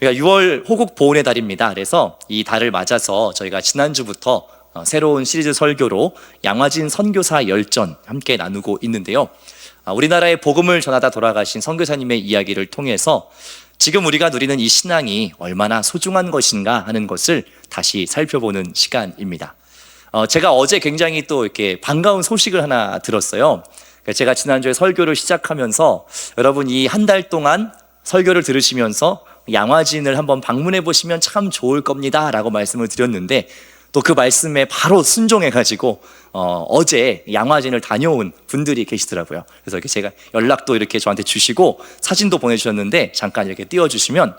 우리가 6월 호국 보훈의 달입니다. 그래서 이 달을 맞아서 저희가 지난주부터 새로운 시리즈 설교로 양화진 선교사 열전 함께 나누고 있는데요. 우리나라의 복음을 전하다 돌아가신 선교사님의 이야기를 통해서 지금 우리가 누리는 이 신앙이 얼마나 소중한 것인가 하는 것을 다시 살펴보는 시간입니다. 제가 어제 굉장히 또 이렇게 반가운 소식을 하나 들었어요. 제가 지난주에 설교를 시작하면서 여러분 이 한 달 동안 설교를 들으시면서 양화진을 한번 방문해 보시면 참 좋을 겁니다 라고 말씀을 드렸는데 또 그 말씀에 바로 순종해가지고 어제 양화진을 다녀온 분들이 계시더라고요. 그래서 이렇게 제가 연락도 이렇게 저한테 주시고 사진도 보내주셨는데 잠깐 이렇게 띄워주시면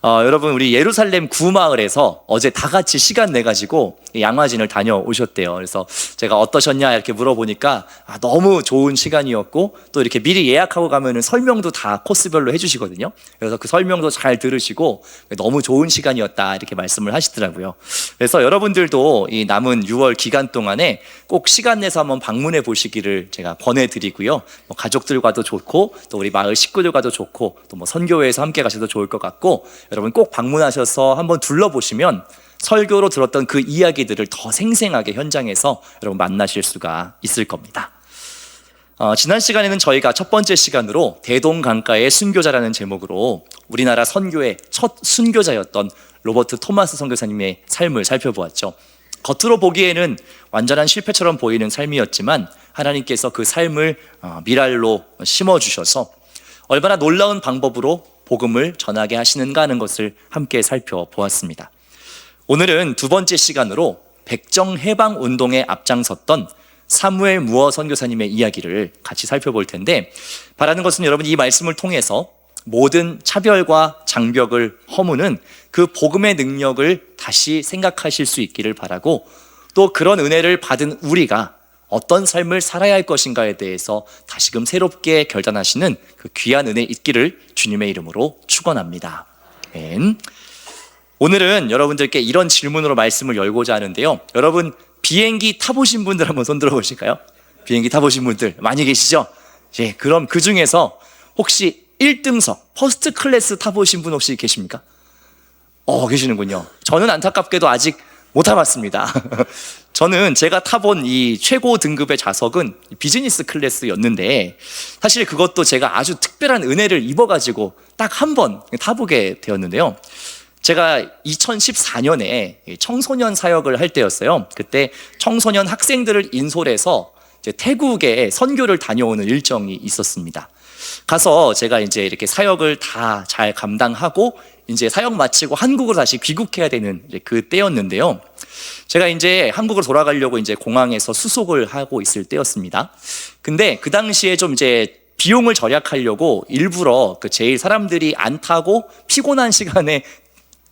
여러분 우리 예루살렘 구마을에서 어제 다 같이 시간 내가지고 양화진을 다녀오셨대요. 그래서 제가 어떠셨냐 이렇게 물어보니까 너무 좋은 시간이었고 또 이렇게 미리 예약하고 가면은 설명도 다 코스별로 해주시거든요. 그래서 그 설명도 잘 들으시고 너무 좋은 시간이었다 이렇게 말씀을 하시더라고요. 그래서 여러분들도 이 남은 6월 기간 동안에 꼭 시간 내서 한번 방문해 보시기를 제가 권해드리고요. 가족들과도 좋고 또 우리 마을 식구들과도 좋고 또 선교회에서 함께 가셔도 좋을 것 같고 여러분 꼭 방문하셔서 한번 둘러보시면 설교로 들었던 그 이야기들을 더 생생하게 현장에서 여러분 만나실 수가 있을 겁니다. 지난 시간에는 저희가 첫 번째 시간으로 대동강가의 순교자라는 제목으로 우리나라 선교의 첫 순교자였던 로버트 토마스 선교사님의 삶을 살펴보았죠. 겉으로 보기에는 완전한 실패처럼 보이는 삶이었지만 하나님께서 그 삶을 미랄로 심어주셔서 얼마나 놀라운 방법으로 복음을 전하게 하시는가 하는 것을 함께 살펴보았습니다. 오늘은 두 번째 시간으로 백정해방운동에 앞장섰던 사무엘 무어 선교사님의 이야기를 같이 살펴볼 텐데 바라는 것은 여러분 이 말씀을 통해서 모든 차별과 장벽을 허무는 그 복음의 능력을 다시 생각하실 수 있기를 바라고 또 그런 은혜를 받은 우리가 어떤 삶을 살아야 할 것인가에 대해서 다시금 새롭게 결단하시는 그 귀한 은혜 있기를 주님의 이름으로 축원합니다. 아멘. 오늘은 여러분들께 이런 질문으로 말씀을 열고자 하는데요. 여러분 비행기 타보신 분들 한번 손 들어보실까요? 비행기 타보신 분들 많이 계시죠? 예, 그럼 그 중에서 혹시 1등석 퍼스트 클래스 타보신 분 혹시 계십니까? 계시는군요. 저는 안타깝게도 아직 못 타봤습니다. 저는 제가 타본 이 최고 등급의 좌석은 비즈니스 클래스였는데 사실 그것도 제가 아주 특별한 은혜를 입어가지고 딱 한 번 타보게 되었는데요. 제가 2014년에 청소년 사역을 할 때였어요. 그때 청소년 학생들을 인솔해서 이제 태국에 선교를 다녀오는 일정이 있었습니다. 가서 제가 이제 이렇게 사역을 다 잘 감당하고 이제 사역 마치고 한국으로 다시 귀국해야 되는 그 때였는데요. 제가 이제 한국으로 돌아가려고 이제 공항에서 수속을 하고 있을 때였습니다. 근데 그 당시에 좀 이제 비용을 절약하려고 일부러 그 제일 사람들이 안 타고 피곤한 시간에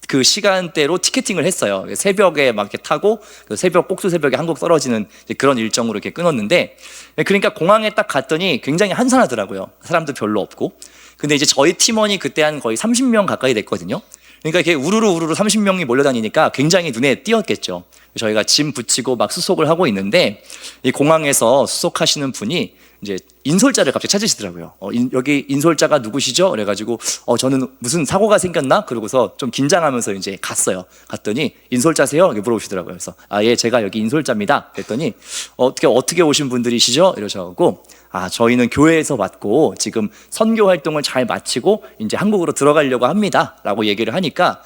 그 시간대로 티켓팅을 했어요. 새벽에 막 이렇게 타고 새벽 꼭두 새벽에 한국 떨어지는 그런 일정으로 이렇게 끊었는데 그러니까 공항에 딱 갔더니 굉장히 한산하더라고요. 사람도 별로 없고. 근데 이제 저희 팀원이 그때 한 거의 30명 가까이 됐거든요. 그러니까 이렇게 우르르 30명이 몰려다니니까 굉장히 눈에 띄었겠죠. 저희가 짐 붙이고 막 수속을 하고 있는데 이 공항에서 수속하시는 분이 이제 인솔자를 갑자기 찾으시더라고요. 여기 인솔자가 누구시죠? 그래가지고 저는 무슨 사고가 생겼나? 그러고서 좀 긴장하면서 이제 갔어요. 갔더니 인솔자세요? 이렇게 물어보시더라고요. 그래서 예, 제가 여기 인솔자입니다. 그랬더니 어떻게 오신 분들이시죠? 이러셔가지고 저희는 교회에서 왔고 지금 선교 활동을 잘 마치고 이제 한국으로 들어가려고 합니다 라고 얘기를 하니까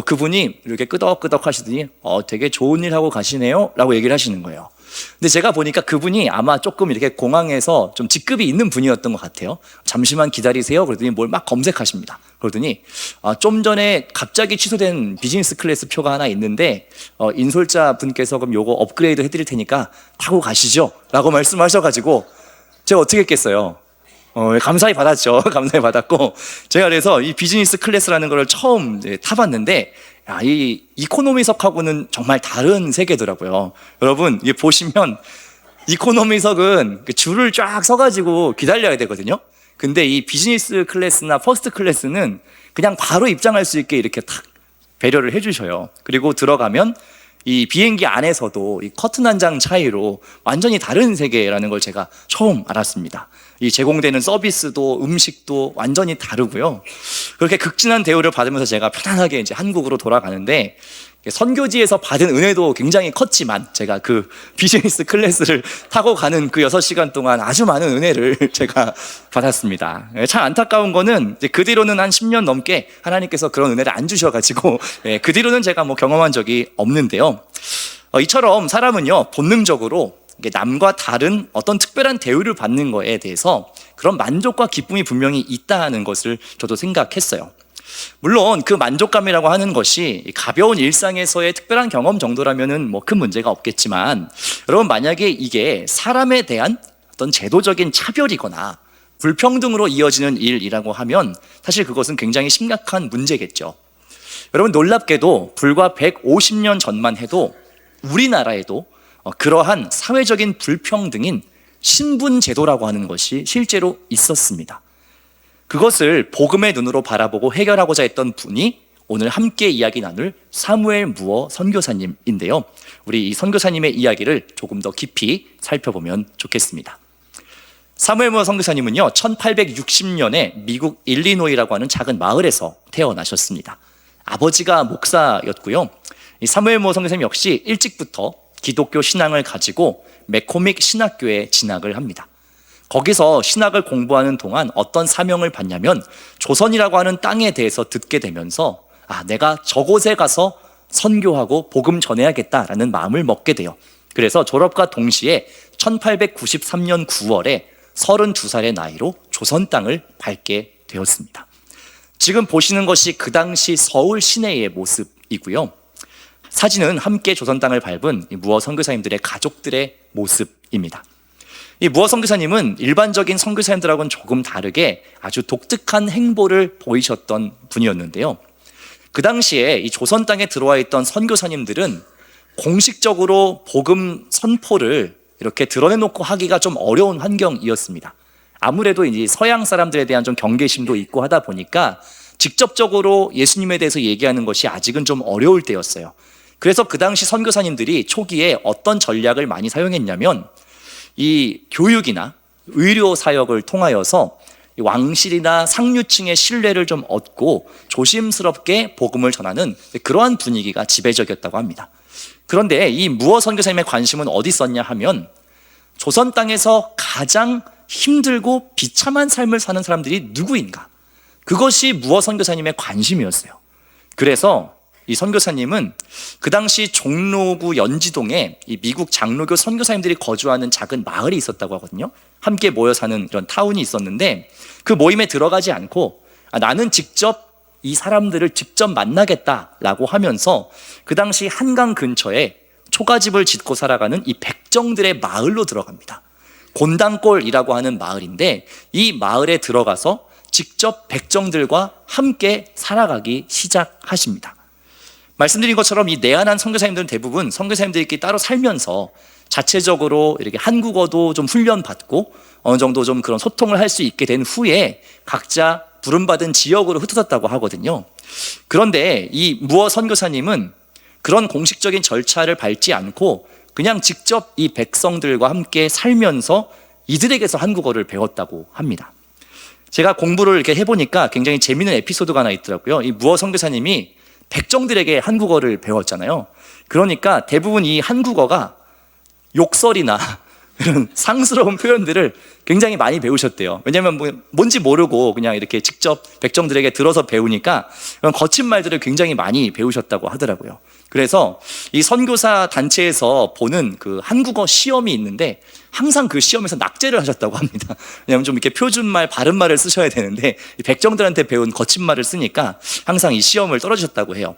그분이 이렇게 끄덕끄덕 하시더니 되게 좋은 일 하고 가시네요 라고 얘기를 하시는 거예요. 근데 제가 보니까 그분이 아마 조금 이렇게 공항에서 좀 직급이 있는 분이었던 것 같아요. 잠시만 기다리세요 그러더니 뭘 막 검색하십니다. 그러더니 좀 전에 갑자기 취소된 비즈니스 클래스 표가 하나 있는데 인솔자 분께서 그럼 요거 업그레이드 해드릴 테니까 타고 가시죠 라고 말씀하셔가지고 제가 어떻게 했겠어요? 감사히 받았죠. 감사히 받았고 제가 그래서 이 비즈니스 클래스라는 걸 처음 타봤는데 이 이코노미석하고는 정말 다른 세계더라고요. 여러분 이게 보시면 이코노미석은 줄을 쫙 서가지고 기다려야 되거든요. 근데 이 비즈니스 클래스나 퍼스트 클래스는 그냥 바로 입장할 수 있게 이렇게 탁 배려를 해주셔요. 그리고 들어가면 이 비행기 안에서도 이 커튼 한 장 차이로 완전히 다른 세계라는 걸 제가 처음 알았습니다. 이 제공되는 서비스도 음식도 완전히 다르고요. 그렇게 극진한 대우를 받으면서 제가 편안하게 이제 한국으로 돌아가는데, 선교지에서 받은 은혜도 굉장히 컸지만 제가 그 비즈니스 클래스를 타고 가는 그 6시간 동안 아주 많은 은혜를 제가 받았습니다. 참 안타까운 거는 이제 그 뒤로는 한 10년 넘게 하나님께서 그런 은혜를 안 주셔가지고 그 뒤로는 제가 뭐 경험한 적이 없는데요. 이처럼 사람은요, 본능적으로 남과 다른 어떤 특별한 대우를 받는 거에 대해서 그런 만족과 기쁨이 분명히 있다는 것을 저도 생각했어요. 물론 그 만족감이라고 하는 것이 가벼운 일상에서의 특별한 경험 정도라면은 뭐 큰 문제가 없겠지만, 여러분 만약에 이게 사람에 대한 어떤 제도적인 차별이거나 불평등으로 이어지는 일이라고 하면 사실 그것은 굉장히 심각한 문제겠죠. 여러분 놀랍게도 불과 150년 전만 해도 우리나라에도 그러한 사회적인 불평등인 신분제도라고 하는 것이 실제로 있었습니다. 그것을 복음의 눈으로 바라보고 해결하고자 했던 분이 오늘 함께 이야기 나눌 사무엘 무어 선교사님인데요. 우리 이 선교사님의 이야기를 조금 더 깊이 살펴보면 좋겠습니다. 사무엘 무어 선교사님은요, 1860년에 미국 일리노이라고 하는 작은 마을에서 태어나셨습니다. 아버지가 목사였고요. 이 사무엘 무어 선교사님 역시 일찍부터 기독교 신앙을 가지고 매코믹 신학교에 진학을 합니다. 거기서 신학을 공부하는 동안 어떤 사명을 받냐면, 조선이라고 하는 땅에 대해서 듣게 되면서 내가 저곳에 가서 선교하고 복음 전해야겠다라는 마음을 먹게 돼요. 그래서 졸업과 동시에 1893년 9월에 32살의 나이로 조선 땅을 밟게 되었습니다. 지금 보시는 것이 그 당시 서울 시내의 모습이고요. 사진은 함께 조선 땅을 밟은 무어 선교사님들의 가족들의 모습입니다. 이 무어 선교사님은 일반적인 선교사님들하고는 조금 다르게 아주 독특한 행보를 보이셨던 분이었는데요. 그 당시에 이 조선 땅에 들어와 있던 선교사님들은 공식적으로 복음 선포를 이렇게 드러내놓고 하기가 좀 어려운 환경이었습니다. 아무래도 이제 서양 사람들에 대한 좀 경계심도 있고 하다 보니까 직접적으로 예수님에 대해서 얘기하는 것이 아직은 좀 어려울 때였어요. 그래서 그 당시 선교사님들이 초기에 어떤 전략을 많이 사용했냐면, 이 교육이나 의료 사역을 통하여서 왕실이나 상류층의 신뢰를 좀 얻고 조심스럽게 복음을 전하는 그러한 분위기가 지배적이었다고 합니다. 그런데 이 무어 선교사님의 관심은 어디 있었냐 하면, 조선 땅에서 가장 힘들고 비참한 삶을 사는 사람들이 누구인가, 그것이 무어 선교사님의 관심이었어요. 그래서 이 선교사님은 그 당시 종로구 연지동에 이 미국 장로교 선교사님들이 거주하는 작은 마을이 있었다고 하거든요. 함께 모여 사는 이런 타운이 있었는데, 그 모임에 들어가지 않고 나는 직접 이 사람들을 직접 만나겠다라고 하면서 그 당시 한강 근처에 초가집을 짓고 살아가는 이 백정들의 마을로 들어갑니다. 곤당골이라고 하는 마을인데, 이 마을에 들어가서 직접 백정들과 함께 살아가기 시작하십니다. 말씀드린 것처럼 이 내한한 선교사님들은 대부분 선교사님들끼리 따로 살면서 자체적으로 이렇게 한국어도 좀 훈련받고 어느 정도 좀 그런 소통을 할 수 있게 된 후에 각자 부름받은 지역으로 흩어졌다고 하거든요. 그런데 이 무어 선교사님은 그런 공식적인 절차를 밟지 않고 그냥 직접 이 백성들과 함께 살면서 이들에게서 한국어를 배웠다고 합니다. 제가 공부를 이렇게 해보니까 굉장히 재미있는 에피소드가 하나 있더라고요. 이 무어 선교사님이 백정들에게 한국어를 배웠잖아요. 그러니까 대부분 이 한국어가 욕설이나 이런 상스러운 표현들을 굉장히 많이 배우셨대요. 왜냐하면 뭔지 모르고 그냥 이렇게 직접 백정들에게 들어서 배우니까 그런 거친 말들을 굉장히 많이 배우셨다고 하더라고요. 그래서 이 선교사 단체에서 보는 그 한국어 시험이 있는데 항상 그 시험에서 낙제를 하셨다고 합니다. 왜냐하면 좀 이렇게 표준말, 바른말을 쓰셔야 되는데 이 백정들한테 배운 거친 말을 쓰니까 항상 이 시험을 떨어지셨다고 해요.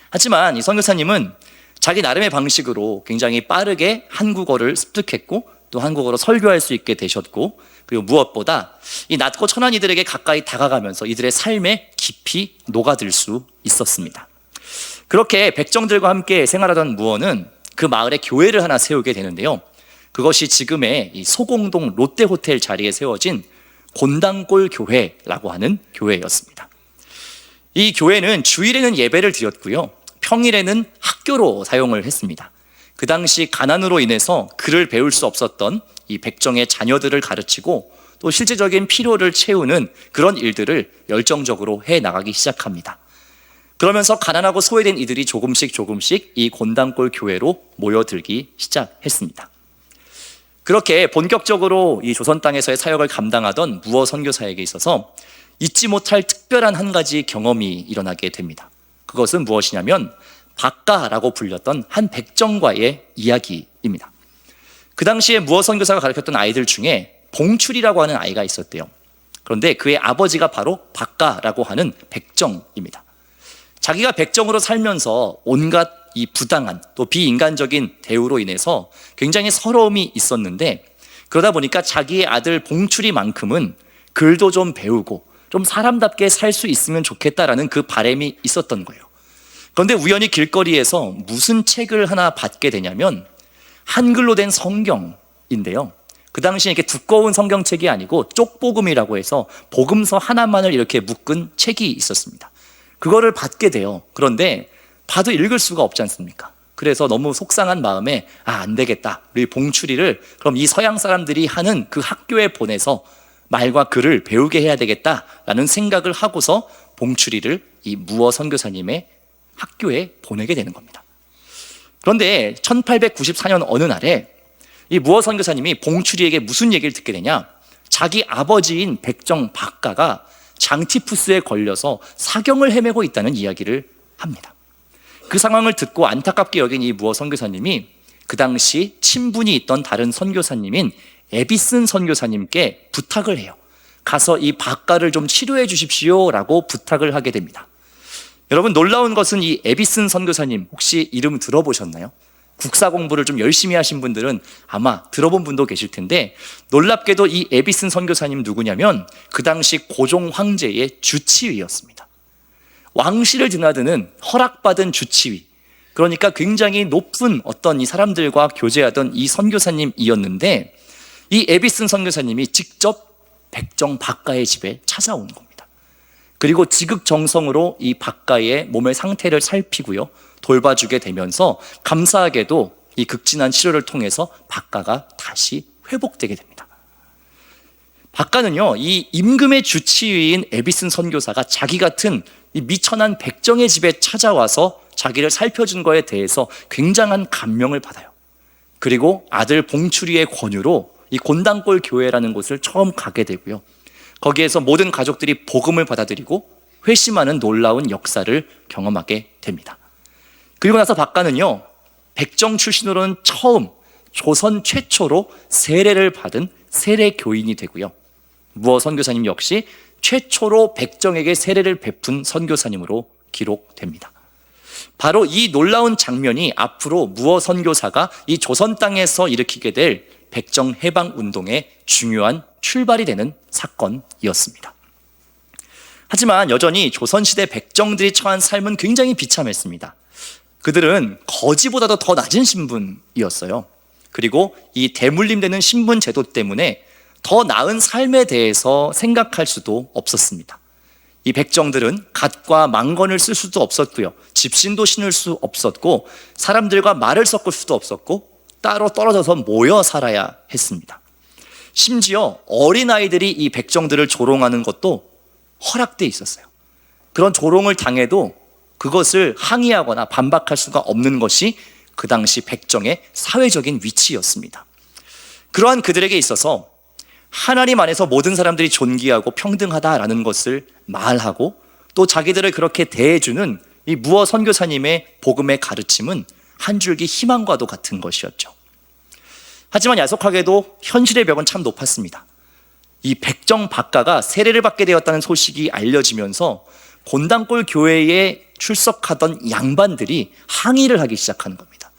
하지만 이 선교사님은 자기 나름의 방식으로 굉장히 빠르게 한국어를 습득했고 또 한국어로 설교할 수 있게 되셨고, 그리고 무엇보다 이 낮고 천한 이들에게 가까이 다가가면서 이들의 삶에 깊이 녹아들 수 있었습니다. 그렇게 백정들과 함께 생활하던 무어는 그 마을에 교회를 하나 세우게 되는데요. 그것이 지금의 이 소공동 롯데호텔 자리에 세워진 곤당골 교회라고 하는 교회였습니다. 이 교회는 주일에는 예배를 드렸고요, 평일에는 학교로 사용을 했습니다. 그 당시 가난으로 인해서 글을 배울 수 없었던 이 백정의 자녀들을 가르치고 또 실제적인 필요를 채우는 그런 일들을 열정적으로 해 나가기 시작합니다. 그러면서 가난하고 소외된 이들이 조금씩 이 곤단골 교회로 모여들기 시작했습니다. 그렇게 본격적으로 이 조선 땅에서의 사역을 감당하던 무어 선교사에게 있어서 잊지 못할 특별한 한 가지 경험이 일어나게 됩니다. 그것은 무엇이냐면 박가라고 불렸던 한 백정과의 이야기입니다. 그 당시에 무어 선교사가 가르쳤던 아이들 중에 봉출이라고 하는 아이가 있었대요. 그런데 그의 아버지가 바로 박가라고 하는 백정입니다. 자기가 백정으로 살면서 온갖 이 부당한 또 비인간적인 대우로 인해서 굉장히 서러움이 있었는데, 그러다 보니까 자기의 아들 봉출이만큼은 글도 좀 배우고 좀 사람답게 살 수 있으면 좋겠다라는 그 바람이 있었던 거예요. 그런데 우연히 길거리에서 무슨 책을 하나 받게 되냐면 한글로 된 성경인데요. 그 당시에 이렇게 두꺼운 성경책이 아니고 쪽복음이라고 해서 복음서 하나만을 이렇게 묶은 책이 있었습니다. 그거를 받게 돼요. 그런데 봐도 읽을 수가 없지 않습니까? 그래서 너무 속상한 마음에 안 되겠다, 우리 봉출이를 그럼 이 서양 사람들이 하는 그 학교에 보내서 말과 글을 배우게 해야 되겠다라는 생각을 하고서 봉출이를 이 무어 선교사님의 학교에 보내게 되는 겁니다. 그런데 1894년 어느 날에 이 무어 선교사님이 봉출이에게 무슨 얘기를 듣게 되냐, 자기 아버지인 백정 박가가 장티푸스에 걸려서 사경을 헤매고 있다는 이야기를 합니다. 그 상황을 듣고 안타깝게 여긴 이 무어 선교사님이 그 당시 친분이 있던 다른 선교사님인 에비슨 선교사님께 부탁을 해요. 가서 이 박가를 좀 치료해 주십시오 라고 부탁을 하게 됩니다. 여러분, 놀라운 것은 이 에비슨 선교사님 혹시 이름 들어보셨나요? 국사 공부를 좀 열심히 하신 분들은 아마 들어본 분도 계실 텐데, 놀랍게도 이 에비슨 선교사님 누구냐면 그 당시 고종 황제의 주치의였습니다. 왕실을 드나드는 허락받은 주치의, 그러니까 굉장히 높은 어떤 이 사람들과 교제하던 이 선교사님이었는데, 이 에비슨 선교사님이 직접 백정 박가의 집에 찾아온 겁니다. 그리고 지극정성으로 이 박가의 몸의 상태를 살피고요, 돌봐주게 되면서 감사하게도 이 극진한 치료를 통해서 박가가 다시 회복되게 됩니다. 박가는요, 이 임금의 주치의인 에비슨 선교사가 자기 같은 이 미천한 백정의 집에 찾아와서 자기를 살펴준 거에 대해서 굉장한 감명을 받아요. 그리고 아들 봉출이의 권유로 이 곤단골 교회라는 곳을 처음 가게 되고요, 거기에서 모든 가족들이 복음을 받아들이고 회심하는 놀라운 역사를 경험하게 됩니다. 그리고 나서 박가는요, 백정 출신으로는 처음 조선 최초로 세례를 받은 세례 교인이 되고요, 무어 선교사님 역시 최초로 백정에게 세례를 베푼 선교사님으로 기록됩니다. 바로 이 놀라운 장면이 앞으로 무어 선교사가 이 조선 땅에서 일으키게 될 백정 해방 운동의 중요한 출발이 되는 사건이었습니다. 하지만 여전히 조선시대 백정들이 처한 삶은 굉장히 비참했습니다. 그들은 거지보다도 더 낮은 신분이었어요. 그리고 이 대물림되는 신분 제도 때문에 더 나은 삶에 대해서 생각할 수도 없었습니다. 이 백정들은 갓과 망건을 쓸 수도 없었고요, 집신도 신을 수 없었고, 사람들과 말을 섞을 수도 없었고, 따로 떨어져서 모여 살아야 했습니다. 심지어 어린아이들이 이 백정들을 조롱하는 것도 허락돼 있었어요. 그런 조롱을 당해도 그것을 항의하거나 반박할 수가 없는 것이 그 당시 백정의 사회적인 위치였습니다. 그러한 그들에게 있어서 하나님 안에서 모든 사람들이 존귀하고 평등하다라는 것을 말하고, 또 자기들을 그렇게 대해주는 이 무어 선교사님의 복음의 가르침은 한 줄기 희망과도 같은 것이었죠. 하지만 야속하게도 현실의 벽은 참 높았습니다. 이 백정 박가가 세례를 받게 되었다는 소식이 알려지면서 곤단골 교회에 출석하던 양반들이 항의를 하기 시작하는 겁니다.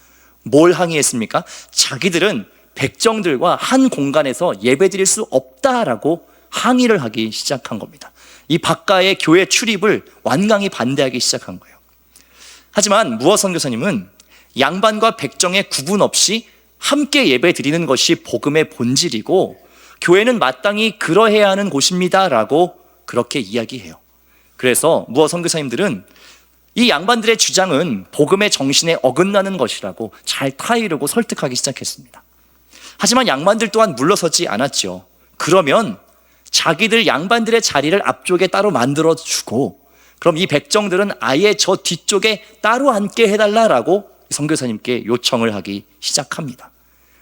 뭘 항의했습니까? 자기들은 백정들과 한 공간에서 예배드릴 수 없다라고 항의를 하기 시작한 겁니다. 이 박가의 교회 출입을 완강히 반대하기 시작한 거예요. 하지만 무어 선교사님은 양반과 백정의 구분 없이 함께 예배 드리는 것이 복음의 본질이고 교회는 마땅히 그러해야 하는 곳입니다 라고 그렇게 이야기해요. 그래서 무어 선교사님들은 이 양반들의 주장은 복음의 정신에 어긋나는 것이라고 잘 타이르고 설득하기 시작했습니다. 하지만 양반들 또한 물러서지 않았죠. 그러면 자기들 양반들의 자리를 앞쪽에 따로 만들어주고, 그럼 이 백정들은 아예 저 뒤쪽에 따로 앉게 해달라라고 선교사님께 요청을 하기 시작합니다.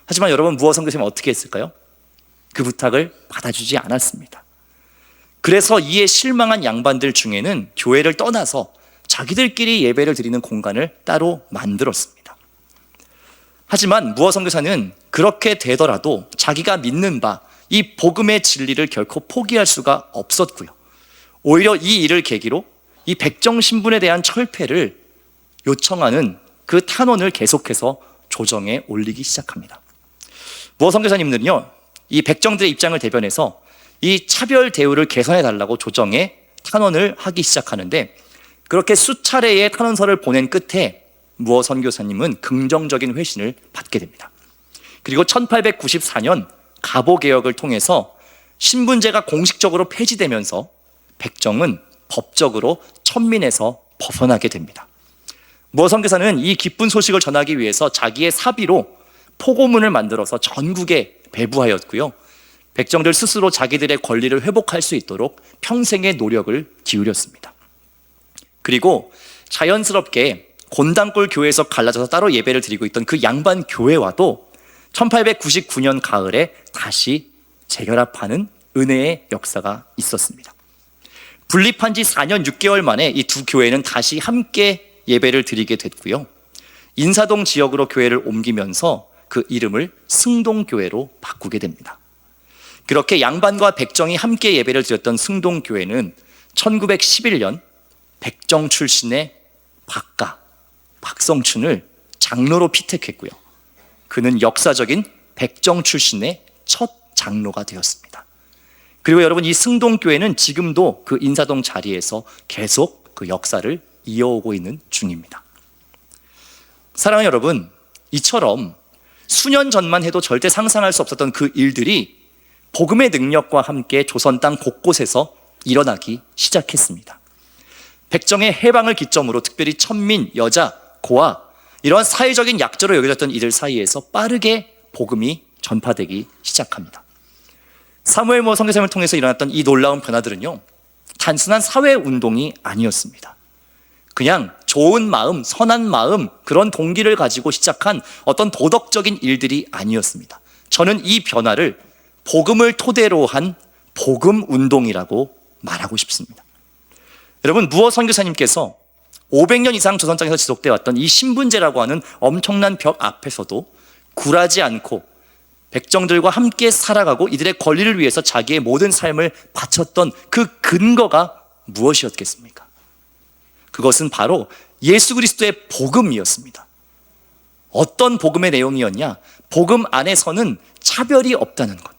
하지만 여러분, 무어 선교사님은 어떻게 했을까요? 그 부탁을 받아주지 않았습니다. 그래서 이에 실망한 양반들 중에는 교회를 떠나서 자기들끼리 예배를 드리는 공간을 따로 만들었습니다. 하지만 무어 선교사는 그렇게 되더라도 자기가 믿는 바 이 복음의 진리를 결코 포기할 수가 없었고요. 오히려 이 일을 계기로 이 백정 신분에 대한 철폐를 요청하는 그 탄원을 계속해서 조정에 올리기 시작합니다. 무어 선교사님들은요, 이 백정들의 입장을 대변해서 이 차별 대우를 개선해 달라고 조정에 탄원을 하기 시작하는데, 그렇게 수차례의 탄원서를 보낸 끝에 무어 선교사님은 긍정적인 회신을 받게 됩니다. 그리고 1894년 가보개혁을 통해서 신분제가 공식적으로 폐지되면서 백정은 법적으로 천민에서 벗어나게 됩니다. 무어 선교사는 이 기쁜 소식을 전하기 위해서 자기의 사비로 포고문을 만들어서 전국에 배부하였고요. 백정들 스스로 자기들의 권리를 회복할 수 있도록 평생의 노력을 기울였습니다. 그리고 자연스럽게 곤단골 교회에서 갈라져서 따로 예배를 드리고 있던 그 양반 교회와도 1899년 가을에 다시 재결합하는 은혜의 역사가 있었습니다. 분립한 지 4년 6개월 만에 이 두 교회는 다시 함께 예배를 드리게 됐고요. 인사동 지역으로 교회를 옮기면서 그 이름을 승동교회로 바꾸게 됩니다. 그렇게 양반과 백정이 함께 예배를 드렸던 승동교회는 1911년 백정 출신의 박성춘을 장로로 피택했고요. 그는 역사적인 백정 출신의 첫 장로가 되었습니다. 그리고 여러분, 이 승동교회는 지금도 그 인사동 자리에서 계속 그 역사를 이어오고 있는 중입니다. 사랑하는 여러분, 이처럼 수년 전만 해도 절대 상상할 수 없었던 그 일들이 복음의 능력과 함께 조선 땅 곳곳에서 일어나기 시작했습니다. 백정의 해방을 기점으로 특별히 천민, 여자, 고아, 이러한 사회적인 약자로 여겨졌던 이들 사이에서 빠르게 복음이 전파되기 시작합니다. 사무엘 무어 선교사님을 통해서 일어났던 이 놀라운 변화들은요, 단순한 사회운동이 아니었습니다. 그냥 좋은 마음, 선한 마음, 그런 동기를 가지고 시작한 어떤 도덕적인 일들이 아니었습니다. 저는 이 변화를 복음을 토대로 한 복음운동이라고 말하고 싶습니다. 여러분, 무어 선교사님께서 500년 이상 조선 땅에서 지속되어 왔던 이 신분제라고 하는 엄청난 벽 앞에서도 굴하지 않고 백정들과 함께 살아가고 이들의 권리를 위해서 자기의 모든 삶을 바쳤던 그 근거가 무엇이었겠습니까? 그것은 바로 예수 그리스도의 복음이었습니다. 어떤 복음의 내용이었냐? 복음 안에서는 차별이 없다는 것,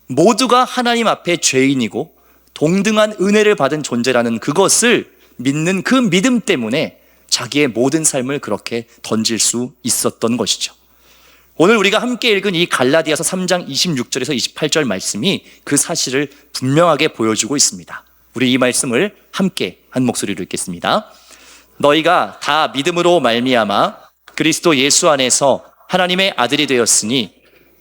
모두가 하나님 앞에 죄인이고 동등한 은혜를 받은 존재라는 그것을 믿는 그 믿음 때문에 자기의 모든 삶을 그렇게 던질 수 있었던 것이죠. 오늘 우리가 함께 읽은 이 갈라디아서 3장 26절에서 28절 말씀이 그 사실을 분명하게 보여주고 있습니다. 우리 이 말씀을 함께 한 목소리로 읽겠습니다. 너희가 다 믿음으로 말미암아 그리스도 예수 안에서 하나님의 아들이 되었으니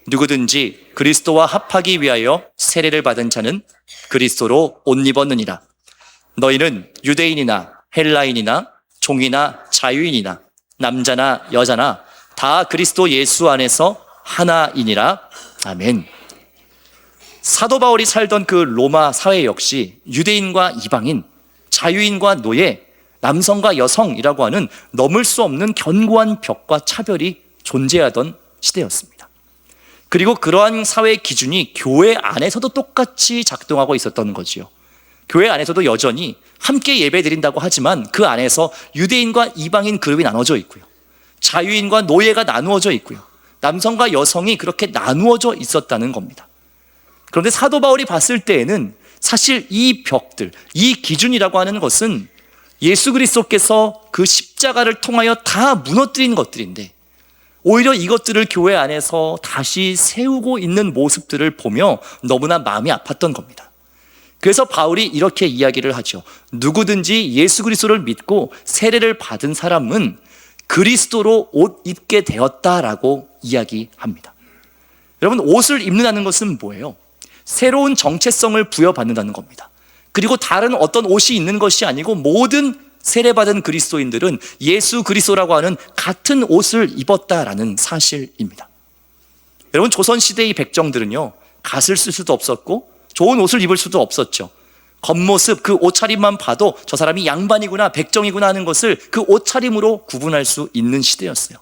누구든지 그리스도와 합하기 위하여 세례를 받은 자는 그리스도로 옷 입었느니라. 너희는 유대인이나 헬라인이나 종이나 자유인이나 남자나 여자나 다 그리스도 예수 안에서 하나이니라. 아멘. 사도 바울이 살던 그 로마 사회 역시 유대인과 이방인, 자유인과 노예, 남성과 여성이라고 하는 넘을 수 없는 견고한 벽과 차별이 존재하던 시대였습니다. 그리고 그러한 사회의 기준이 교회 안에서도 똑같이 작동하고 있었던 거지요. 교회 안에서도 여전히 함께 예배 드린다고 하지만 그 안에서 유대인과 이방인 그룹이 나눠져 있고요, 자유인과 노예가 나누어져 있고요, 남성과 여성이 그렇게 나누어져 있었다는 겁니다. 그런데 사도 바울이 봤을 때에는 사실 이 벽들, 이 기준이라고 하는 것은 예수 그리스도께서 그 십자가를 통하여 다 무너뜨린 것들인데, 오히려 이것들을 교회 안에서 다시 세우고 있는 모습들을 보며 너무나 마음이 아팠던 겁니다. 그래서 바울이 이렇게 이야기를 하죠. 누구든지 예수 그리스도를 믿고 세례를 받은 사람은 그리스도로 옷 입게 되었다라고 이야기합니다. 여러분, 옷을 입는다는 것은 뭐예요? 새로운 정체성을 부여받는다는 겁니다. 그리고 다른 어떤 옷이 있는 것이 아니고 모든 세례받은 그리스도인들은 예수 그리스도라고 하는 같은 옷을 입었다라는 사실입니다. 여러분, 조선시대의 백정들은요, 갓을 쓸 수도 없었고 좋은 옷을 입을 수도 없었죠. 겉모습, 그 옷차림만 봐도 저 사람이 양반이구나, 백정이구나 하는 것을 그 옷차림으로 구분할 수 있는 시대였어요.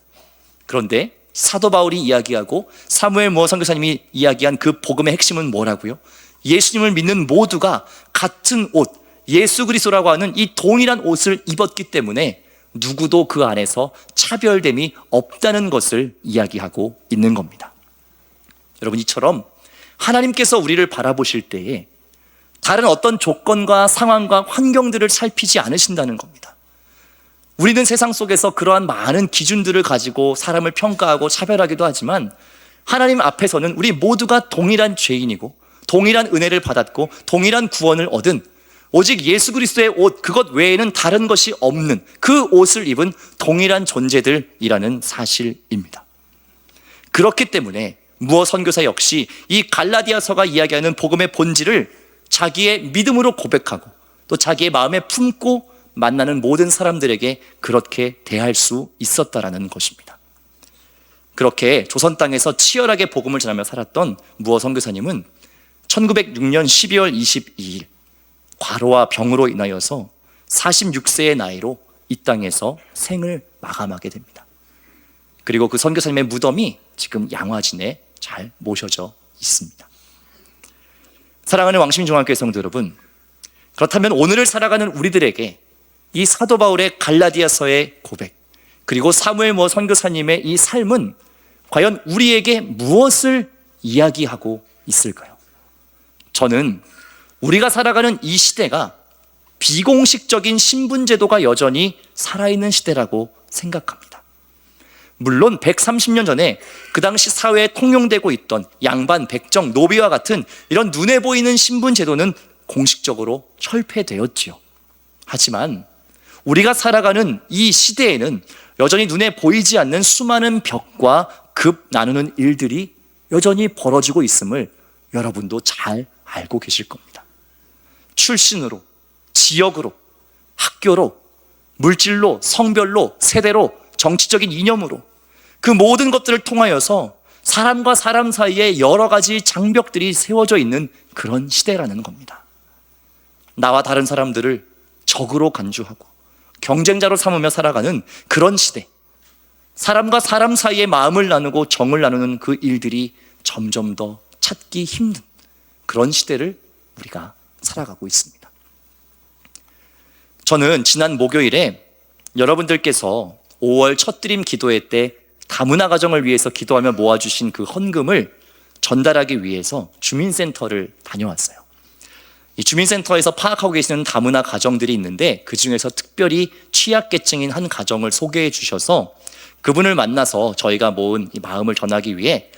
그런데 사도 바울이 이야기하고 사무엘 모어 선교사님이 이야기한 그 복음의 핵심은 뭐라고요? 예수님을 믿는 모두가 같은 옷, 예수 그리스도라고 하는 이 동일한 옷을 입었기 때문에 누구도 그 안에서 차별됨이 없다는 것을 이야기하고 있는 겁니다. 여러분, 이처럼 하나님께서 우리를 바라보실 때에 다른 어떤 조건과 상황과 환경들을 살피지 않으신다는 겁니다. 우리는 세상 속에서 그러한 많은 기준들을 가지고 사람을 평가하고 차별하기도 하지만 하나님 앞에서는 우리 모두가 동일한 죄인이고 동일한 은혜를 받았고 동일한 구원을 얻은 오직 예수 그리스도의 옷, 그것 외에는 다른 것이 없는 그 옷을 입은 동일한 존재들이라는 사실입니다. 그렇기 때문에 무어 선교사 역시 이 갈라디아서가 이야기하는 복음의 본질을 자기의 믿음으로 고백하고 또 자기의 마음에 품고 만나는 모든 사람들에게 그렇게 대할 수 있었다라는 것입니다. 그렇게 조선 땅에서 치열하게 복음을 전하며 살았던 무어 선교사님은 1906년 12월 22일 과로와 병으로 인하여서 46세의 나이로 이 땅에서 생을 마감하게 됩니다. 그리고 그 선교사님의 무덤이 지금 양화진에 잘 모셔져 있습니다. 사랑하는 왕심중학교의 성도 여러분, 그렇다면 오늘을 살아가는 우리들에게 이 사도 바울의 갈라디아서의 고백, 그리고 사무엘 모어 선교사님의 이 삶은 과연 우리에게 무엇을 이야기하고 있을까요? 저는 우리가 살아가는 이 시대가 비공식적인 신분제도가 여전히 살아있는 시대라고 생각합니다. 물론 130년 전에 그 당시 사회에 통용되고 있던 양반, 백정, 노비와 같은 이런 눈에 보이는 신분제도는 공식적으로 철폐되었지요. 하지만 우리가 살아가는 이 시대에는 여전히 눈에 보이지 않는 수많은 벽과 급 나누는 일들이 여전히 벌어지고 있음을 여러분도 잘 알고 계실 겁니다. 출신으로, 지역으로, 학교로, 물질로, 성별로, 세대로, 정치적인 이념으로 그 모든 것들을 통하여서 사람과 사람 사이에 여러 가지 장벽들이 세워져 있는 그런 시대라는 겁니다. 나와 다른 사람들을 적으로 간주하고 경쟁자로 삼으며 살아가는 그런 시대, 사람과 사람 사이에 마음을 나누고 정을 나누는 그 일들이 점점 더 찾기 힘든 그런 시대를 우리가 살아가고 있습니다. 저는 지난 목요일에 여러분들께서 5월 첫 드림 기도회 때 다문화 가정을 위해서 기도하며 모아주신 그 헌금을 전달하기 위해서 주민센터를 다녀왔어요. 이 주민센터에서 파악하고 계시는 다문화 가정들이 있는데 그 중에서 특별히 취약계층인 한 가정을 소개해 주셔서 그분을 만나서 저희가 모은 이 마음을 전하기 위해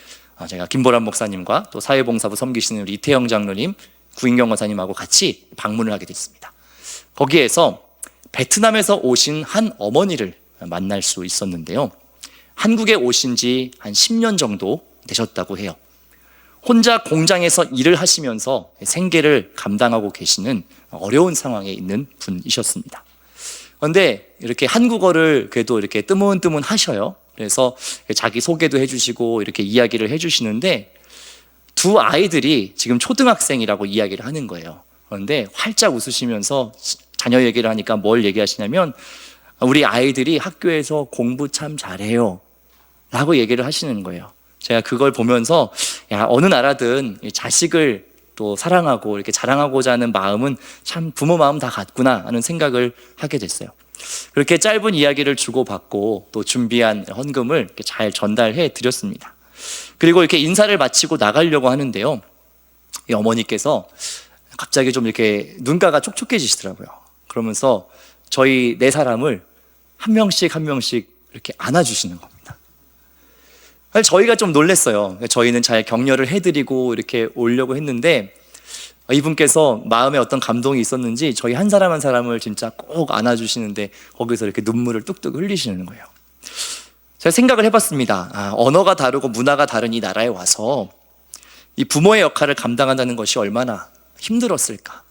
제가 김보람 목사님과 또 사회봉사부 섬기시는 우리 이태영 장로님, 구인경 권사님하고 같이 방문을 하게 됐습니다. 거기에서 베트남에서 오신 한 어머니를 만날 수 있었는데요. 한국에 오신 지 한 10년 정도 되셨다고 해요. 혼자 공장에서 일을 하시면서 생계를 감당하고 계시는 어려운 상황에 있는 분이셨습니다. 그런데 이렇게 한국어를 그래도 이렇게 뜨문뜨문 하셔요. 그래서 자기 소개도 해주시고 이렇게 이야기를 해주시는데 두 아이들이 지금 초등학생이라고 이야기를 하는 거예요. 그런데 활짝 웃으시면서 자녀 얘기를 하니까 뭘 얘기하시냐면 우리 아이들이 학교에서 공부 참 잘해요 라고 얘기를 하시는 거예요. 제가 그걸 보면서 야, 어느 나라든 자식을 또 사랑하고 이렇게 자랑하고자 하는 마음은 참 부모 마음 다 같구나 하는 생각을 하게 됐어요. 그렇게 짧은 이야기를 주고받고 또 준비한 헌금을 이렇게 잘 전달해 드렸습니다. 그리고 이렇게 인사를 마치고 나가려고 하는데요, 이 어머니께서 갑자기 좀 이렇게 눈가가 촉촉해지시더라고요. 그러면서 저희 네 사람을 한 명씩 한 명씩 이렇게 안아주시는 겁니다. 저희가 좀 놀랐어요. 저희는 잘 격려를 해드리고 이렇게 오려고 했는데 이분께서 마음에 어떤 감동이 있었는지 저희 한 사람 한 사람을 진짜 꼭 안아주시는데 거기서 이렇게 눈물을 뚝뚝 흘리시는 거예요. 제가 생각을 해봤습니다. 언어가 다르고 문화가 다른 이 나라에 와서 이 부모의 역할을 감당한다는 것이 얼마나 힘들었을까.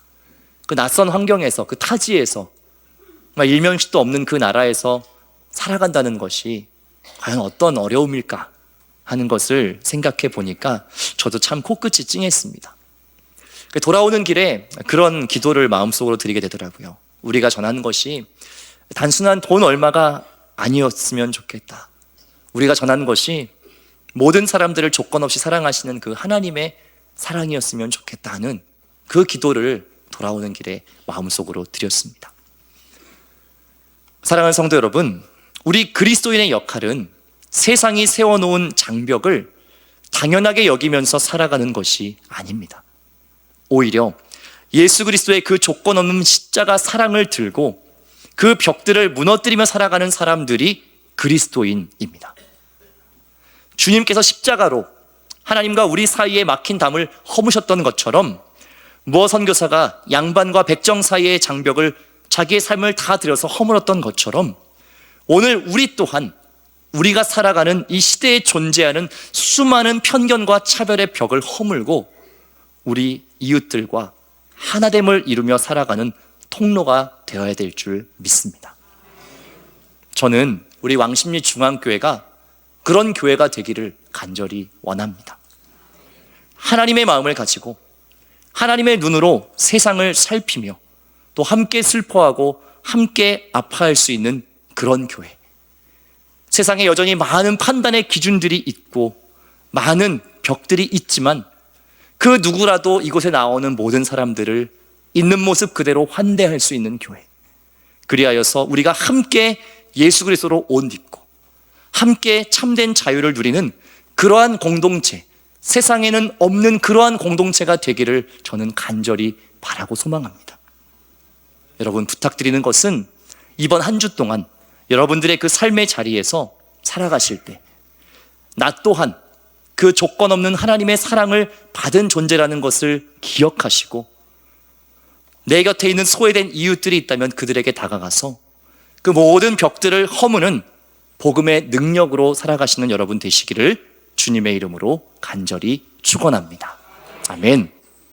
그 낯선 환경에서, 그 타지에서, 일면식도 없는 그 나라에서 살아간다는 것이 과연 어떤 어려움일까 하는 것을 생각해 보니까 저도 참 코끝이 찡했습니다. 돌아오는 길에 그런 기도를 마음속으로 드리게 되더라고요. 우리가 전하는 것이 단순한 돈 얼마가 아니었으면 좋겠다. 우리가 전하는 것이 모든 사람들을 조건 없이 사랑하시는 그 하나님의 사랑이었으면 좋겠다 하는 그 기도를 돌아오는 길에 마음속으로 드렸습니다. 사랑하는 성도 여러분, 우리 그리스도인의 역할은 세상이 세워놓은 장벽을 당연하게 여기면서 살아가는 것이 아닙니다. 오히려 예수 그리스도의 그 조건 없는 십자가 사랑을 들고 그 벽들을 무너뜨리며 살아가는 사람들이 그리스도인입니다. 주님께서 십자가로 하나님과 우리 사이에 막힌 담을 허무셨던 것처럼 무어 선교사가 양반과 백정 사이의 장벽을 자기의 삶을 다 들여서 허물었던 것처럼 오늘 우리 또한 우리가 살아가는 이 시대에 존재하는 수많은 편견과 차별의 벽을 허물고 우리 이웃들과 하나됨을 이루며 살아가는 통로가 되어야 될 줄 믿습니다. 저는 우리 왕십리 중앙교회가 그런 교회가 되기를 간절히 원합니다. 하나님의 마음을 가지고 하나님의 눈으로 세상을 살피며 또 함께 슬퍼하고 함께 아파할 수 있는 그런 교회. 세상에 여전히 많은 판단의 기준들이 있고 많은 벽들이 있지만 그 누구라도 이곳에 나오는 모든 사람들을 있는 모습 그대로 환대할 수 있는 교회. 그리하여서 우리가 함께 예수 그리스도로 옷 입고 함께 참된 자유를 누리는 그러한 공동체, 세상에는 없는 그러한 공동체가 되기를 저는 간절히 바라고 소망합니다. 여러분, 부탁드리는 것은 이번 한 주 동안 여러분들의 그 삶의 자리에서 살아가실 때 나 또한 그 조건 없는 하나님의 사랑을 받은 존재라는 것을 기억하시고 내 곁에 있는 소외된 이웃들이 있다면 그들에게 다가가서 그 모든 벽들을 허무는 복음의 능력으로 살아가시는 여러분 되시기를 주님의 이름으로 간절히 축원합니다. 아멘.